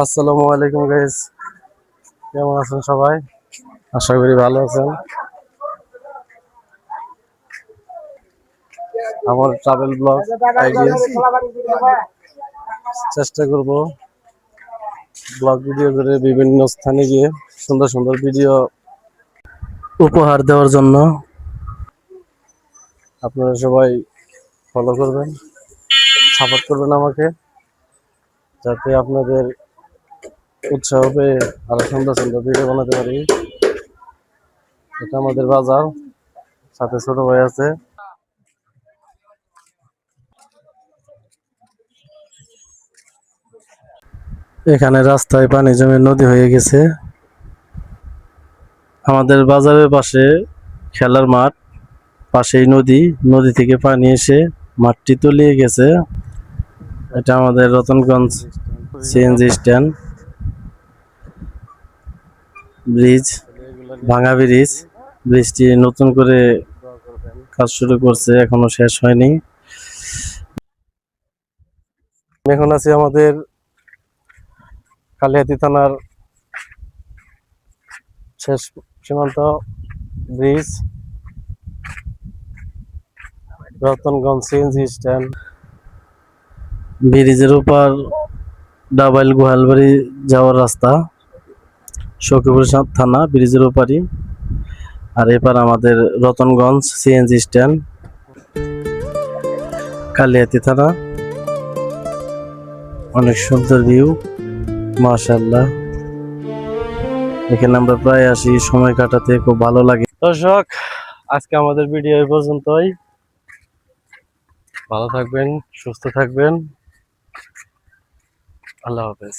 আসসালামু আলাইকুম গাইস, কেমন আছেন সবাই? আশা করি ভালো আছেন। আমার ট্রাভেল ব্লগ আইডি চেষ্টা করব ব্লগ ভিডিও করে বিভিন্ন স্থানে গিয়ে সুন্দর সুন্দর ভিডিও উপহার দেওয়ার জন্য। আপনারা সবাই ফলো করবেন, সাপোর্ট করবেন আমাকে, যাতে আপনাদের উৎসাহ পেয়ে আরো সুন্দর সুন্দর ভিডিও বানাতে পারি। এটা আমাদের বাজার, সাথে ছোট ভাই আছে। এখানে রাস্তায় পানি জমে নদী হয়ে গেছে। আমাদের বাজারের পাশে খেলার মাঠ, পাশেই নদী, নদী থেকে পানি এসে মাঠটি তলিয়ে গেছে। এটা আমাদের রতনগঞ্জ সিএনজি স্ট্যান্ড, ব্রিজ, ভাঙা ব্রিজ। ব্রিজটি নতুন করে কাজ শুরু করছে, এখনো শেষ হয়নি। এখন আছি আমাদের কালিহাতী থানার শেষ সীমান্ত ব্রিজ, রতনগঞ্জ সিএনজি স্ট্যান্ড। ব্রিজের উপর ডাবাইল গোহালবাড়ি যাওয়ার রাস্তা, সখীপুর থানা ব্রিজের ওপারই। আর এবার আমাদের রতনগঞ্জ সিএনজি স্ট্যান্ড, কালিহাতী থানা। অনেক সুন্দর ভিউ, মাশাআল্লাহ। এখানে আমরা প্রায় আসি সময় কাটাতে, খুব ভালো লাগে। দর্শক, আজকে আমাদের ভিডিও এই পর্যন্তই। ভালো থাকবেন, সুস্থ থাকবেন, আল্লাহ হাফেজ।